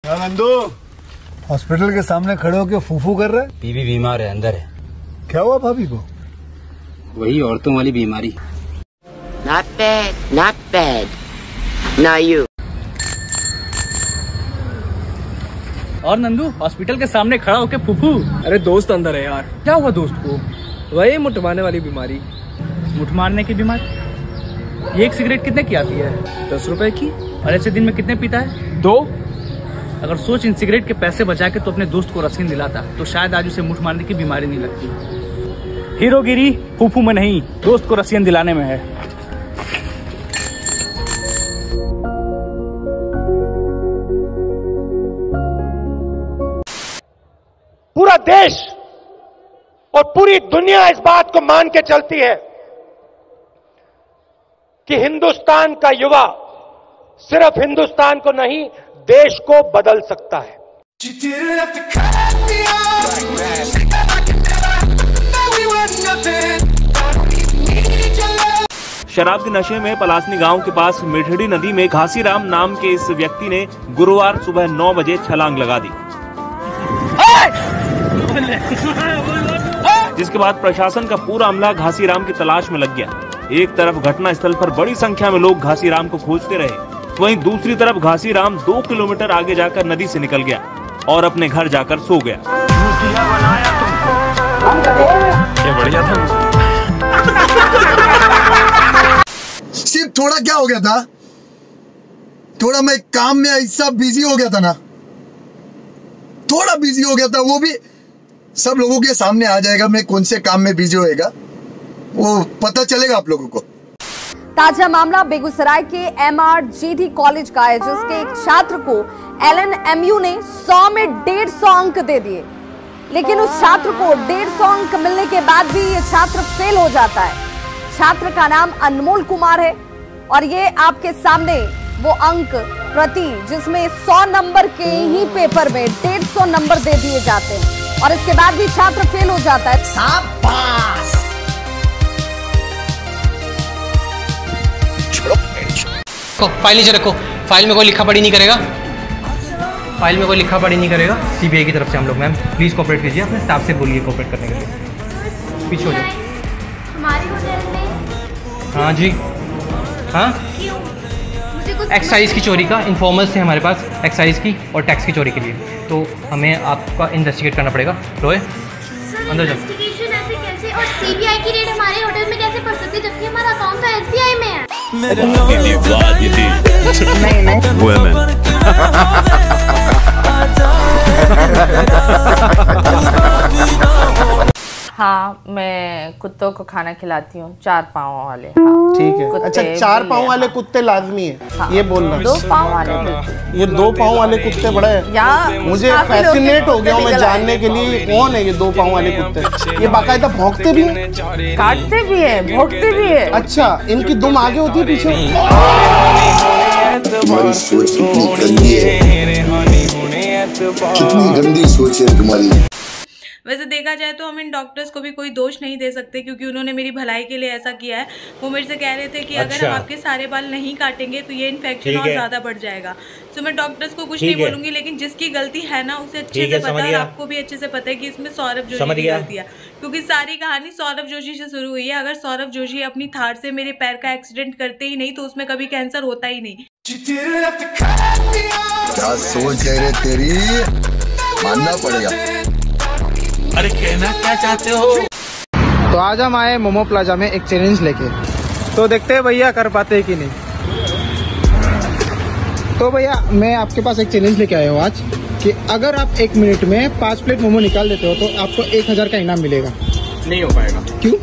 Nandu hospital के सामने खड़े होकर फूफू कर रहे? बीवी बीमार है, अंदर है। क्या हुआ भाभी को? वही औरतों वाली बीमारी। Not bad, not bad. Now you. और नंदू हॉस्पिटल के सामने खड़ा होके फूफू। अरे दोस्त अंदर है यार। क्या हुआ दोस्त को? वही मुठ मारने वाली बीमारी। मुठ मारने की बीमारी? ये एक सिगरेट कितने की आती है? 10 रुपए की। और ऐसे दिन में कितने पीता है? 2। अगर सोच इन सिगरेट के पैसे बचा के तो अपने दोस्त को रस्सीन दिलाता तो शायद आज उसे मुठ मारने की बीमारी नहीं लगती। हीरोगिरी फूफू में नहीं, दोस्त को रस्सीन दिलाने में है। पूरा देश और पूरी दुनिया इस बात को मान के चलती है कि हिंदुस्तान का युवा सिर्फ हिंदुस्तान को नहीं देश को बदल सकता है। शराब के नशे में पलासनी गांव के पास मिठड़ी नदी में घासीराम नाम के इस व्यक्ति ने गुरुवार सुबह 9 बजे छलांग लगा दी, जिसके बाद प्रशासन का पूरा अमला घासीराम की तलाश में लग गया। एक तरफ घटना स्थल पर बड़ी संख्या में लोग घासीराम को खोजते रहे, वहीं दूसरी तरफ घासीराम 2 किलोमीटर आगे जाकर नदी से निकल गया और अपने घर जाकर सो गया। ये बढ़िया था। सिर्फ थोड़ा क्या हो गया था, थोड़ा मैं काम में ऐसा बिजी हो गया था ना, थोड़ा बिजी हो गया था। वो भी सब लोगों के सामने आ जाएगा मैं कौन से काम में बिजी होएगा, वो पता चलेगा आप लोगों को। ताजा मामला बेगूसराय के MRGD कॉलेज का है, जिसके एक छात्र को LNMU ने 100 में 150 अंक दे दिए, लेकिन उस छात्र को 150 अंक मिलने के बाद भी ये छात्र फेल हो जाता है। छात्र का नाम अनमोल कुमार है और ये आपके सामने वो अंक प्रति जिसमें 100 नंबर के ही पेपर में 150 नंबर दे दिए जाते हैं और इसके बाद भी छात्र फेल हो जाता है। शाबाश। फाइल नीचे रखो, फाइल में कोई लिखा पढ़ी नहीं करेगा, फाइल में कोई लिखा पढ़ी नहीं करेगा। CBI की तरफ से हम लोग, मैम प्लीज कोऑपरेट कीजिए, अपने स्टाफ से बोलिए कोऑपरेट करने के लिए। पीछे हो जाओ। हमारे होटल में? हाँ जी, हाँ एक्साइज की चोरी का इन्फॉर्मर्स थे हमारे पास, एक्साइज की और टैक्स की चोरी के लिए, तो हमें आपका इन्वेस्टिगेट करना पड़ेगा। रोए अंदर जाओ। इन्वेस्टिगेशन ऐसे कैसे? और CBI की रेड हमारे होटल में कैसे पड़ सकती है जबकि हमारा अकाउंट तो SBI में है? हाँ, मैं कुत्तों को खाना खिलाती हूँ, 4 पाँव वाले। हाँ, ठीक है। अच्छा, 4 पाँव वाले कुत्ते लाजमी है? हाँ, ये बोलना। 2 पाँव वाले। ये 2 पाँव वाले कुत्ते बड़े हैं। मुझे फैसिनेट हो गया हूँ मैं जानने के लिए कौन है ये 2 पाँव वाले कुत्ते। ये बाकायदा भौंकते भी हैं, काटते भी है, भौंकते भी है। अच्छा, इनकी दुम आगे होती है पीछे? तुम्हारी सोच कितनी गंदी है, कितनी गंदी सोच है तुम्हारी। वैसे देखा जाए तो हम इन डॉक्टर्स को भी कोई दोष नहीं दे सकते, क्योंकि उन्होंने मेरी भलाई के लिए ऐसा किया है। वो मेरे से कह रहे थे कि अगर हम आपके सारे बाल नहीं काटेंगे तो ये इन्फेक्शन और ज़्यादा बढ़ जाएगा। तो मैं डॉक्टर्स को कुछ नहीं बोलूँगी, लेकिन जिसकी गलती है ना उसे अच्छे से पता है, आपको भी अच्छे से पता है कि इसमें सौरभ जोशी की गलती है, क्योंकि सारी कहानी सौरभ जोशी से शुरू हुई है। अगर सौरभ जोशी अपनी थार से मेरे पैर का एक्सीडेंट करते ही नहीं तो उसमें कभी कैंसर होता ही नहीं। क्या सोच है रे तेरी, मानना पड़ेगा। अरे कहना क्या चाहते हो? तो आज हम आए मोमो प्लाजा में एक चैलेंज लेके, तो देखते हैं भैया कर पाते हैं कि नहीं। तो भैया मैं आपके पास एक चैलेंज लेके आया हूँ आज कि अगर आप 1 मिनट में 5 प्लेट मोमो निकाल देते हो तो आपको 1000 का इनाम मिलेगा। नहीं हो पाएगा। क्यों?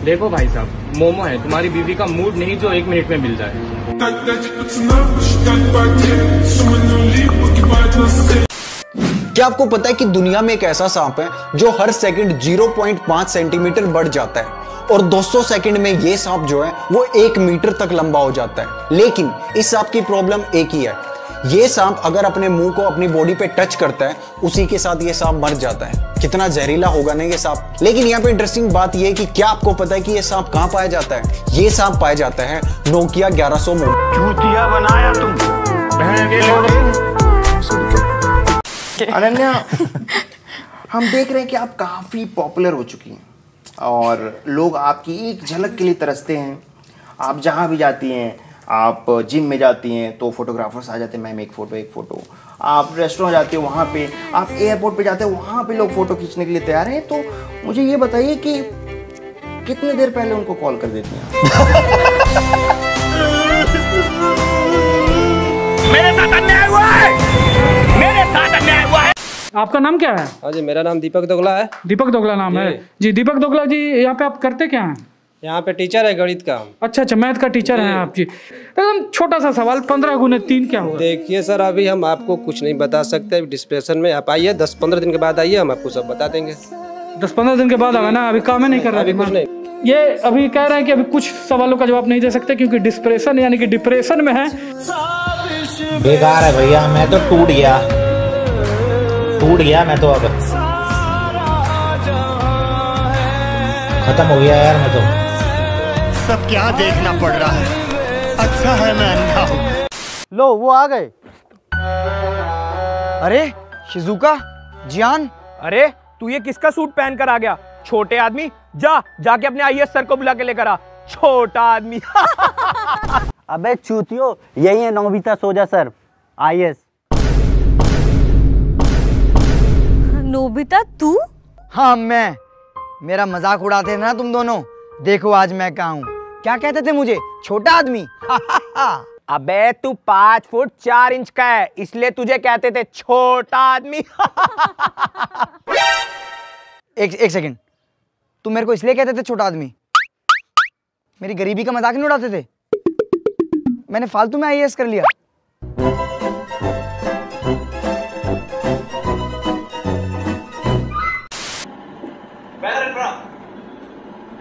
देखो भाई साहब, मोमो है, तुम्हारी बीवी का मूड नहीं जो 1 मिनट में मिल जाए। क्या आपको पता है कि दुनिया में एक ऐसा सांप है जो हर सेकंड 0.5 सेंटीमीटर बढ़ जाता है और 200 सेकंड में ये सांप जो है वो 1 मीटर तक लंबा हो जाता है। लेकिन इस सांप की प्रॉब्लम एक ही है, ये सांप अगर अपने मुंह को अपनी बॉडी पे टच करता है उसी के साथ ये सांप मर जाता है। कितना जहरीला होगा ना ये सांप। लेकिन यहाँ पे इंटरेस्टिंग बात ये है कि क्या आपको पता है कि ये सांप कहाँ पाया जाता है? ये सांप पाया जाता है नोकिया 1100 में। चूतिया बनाया तुम। अनन्या, हम देख रहे हैं कि आप काफ़ी पॉपुलर हो चुकी हैं और लोग आपकी एक झलक के लिए तरसते हैं। आप जहाँ भी जाती हैं, आप जिम में जाती हैं तो फोटोग्राफर्स आ जाते हैं, मैम एक फ़ोटो। आप रेस्टोरेंट जाते हो वहाँ पे, आप एयरपोर्ट पे जाते हो वहाँ पे लोग फ़ोटो खींचने के लिए तैयार हैं। तो मुझे ये बताइए कि कितनी देर पहले उनको कॉल कर देती हैं? मेरे साथ अन्याय हुआ है, मेरे साथ अन्याय हुआ है। आपका नाम क्या है? हाँ जी, मेरा नाम दीपक दोगला है। दीपक दोगला नाम है जी। दीपक दोगला जी, यहाँ पे आप करते क्या हैं? यहाँ पे टीचर है गणित का। अच्छा, मैथ का टीचर हैं आप जी। एकदम छोटा सा सवाल, 15 गुने 3 क्या होगा? देखिए सर, अभी हम आपको कुछ नहीं बता सकते डिस्प्रेशन में। आप आइए, 10-15 दिन के बाद आइए, हम आपको सब बता देंगे। 10-15 दिन के बाद आवे ना, अभी काम नहीं कर रहा। अभी कुछ नहीं। ये अभी कह रहे हैं कि अभी कुछ सवालों का जवाब नहीं दे सकते क्योंकि डिस्प्रेशन यानी कि डिप्रेशन में है। बेकार है भैया, मैं तो टूट गया मैं तो, अब खत्म हो गया यार मैं तो। सब क्या देखना पड़ रहा है, अच्छा है मैं अंधा हूँ। लो वो आ गए। अरे शिजुका, जियान, अरे तू ये किसका सूट पहन कर आ गया? छोटे आदमी, जाके अपने आईएएस सर को बुला के लेकर आ। छोटा आदमी। अबे चूतियो, यही है नोबिता सोजा सर, आईएएस। नोबिता तू? हाँ मैं। मेरा मजाक उड़ाते ना तुम दोनों। देखो आज मैं कहाँ हूँ। क्या कहते थे मुझे? छोटा आदमी। अबे तू 5 फुट 4 इंच का है, इसलिए तुझे कहते थे छोटा आदमी। एक सेकंड, तुम मेरे को इसलिए कहते थे छोटा आदमी? मेरी गरीबी का मजाक नहीं उड़ाते थे? मैंने फालतू में आईएएस कर लिया।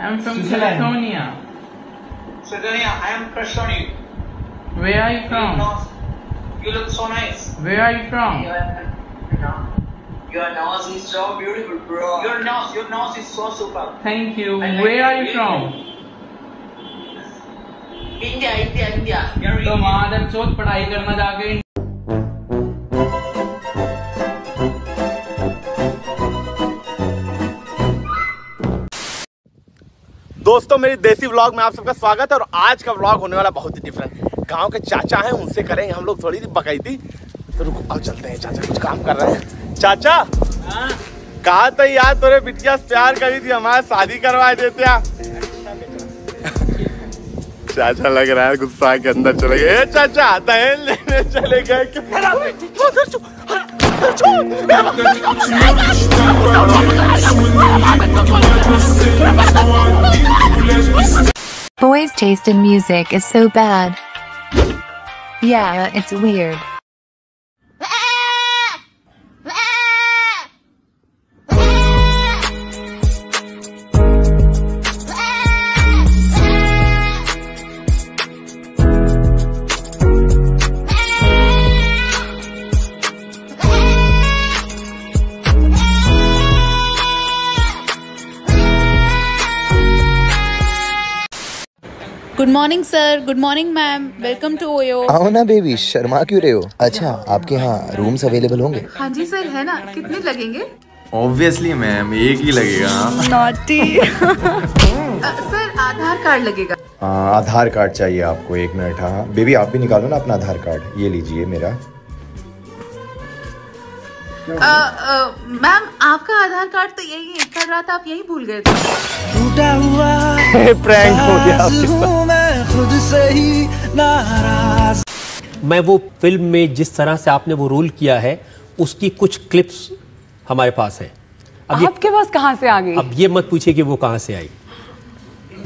I'm from California. Sardinia, I am crushed on you. Where are you from? You look so nice. Where are you from? Your nose is so beautiful, bro. Your nose is so super. Thank you. Where are you from? India. तो मादर चौथ पढ़ाई करना जाके। दोस्तों, मेरी देसी vlog में आप सबका स्वागत है और आज का व्लॉग होने वाला बहुत ही डिफरेंट। गांव के चाचा हैं, उनसे करेंगे हम लोग थोड़ी सी बकैती। तो रुको, अब चलते हैं। चाचा कुछ काम कर रहे हैं। चाचा कहा था यार, तोरे बिटिया से प्यार करी थी, हमारे शादी करवा देते हैं। चाचा लग रहा है गुस्सा के अंदर चले गए। चाचा आता है लेने चले गए। Boys' taste in music is so bad. Yeah, it's weird. Good morning sir, good morning ma'am, welcome to OYO. आओ ना बेबी, शर्मा क्यों रहे हो? अच्छा, आपके यहाँ रूम्स अवेलेबल होंगे? हाँ जी सर, है ना। कितने लगेंगे? ऑब्वियसली मैम, एक ही लगेगा। नॉटी। सर आधार कार्ड लगेगा। आधार कार्ड चाहिए आपको? 1 मिनट। हाँ बेबी, आप भी निकालो ना अपना आधार कार्ड। ये लीजिए मेरा। मैम आपका आधार कार्ड तो यही है, कल रात आप यही भूल गए थे। टूटा हुआ प्रैंक हो गया मैं खुद से ही नाराज। मैं वो फिल्म में जिस तरह से आपने वो रोल किया है उसकी कुछ क्लिप्स हमारे पास है। अब आपके पास कहाँ से आ गई? अब ये मत पूछिए कि वो कहाँ से आई,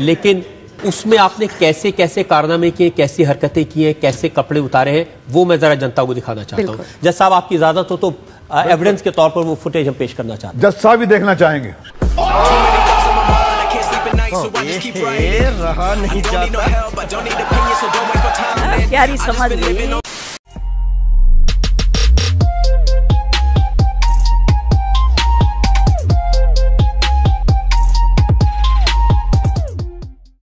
लेकिन उसमें आपने कैसे कैसे कारनामे किए, कैसी हरकतें की हैं, कैसे कपड़े उतारे हैं, वो मैं जरा जनता को दिखाना चाहता हूँ। जज साहब, आपकी इजाजत हो तो एविडेंस के तौर पर वो फुटेज हम पेश करना चाहते हैं। जज साहब भी देखना चाहेंगे। रहा नहीं जाता। प्यारी समझ ली।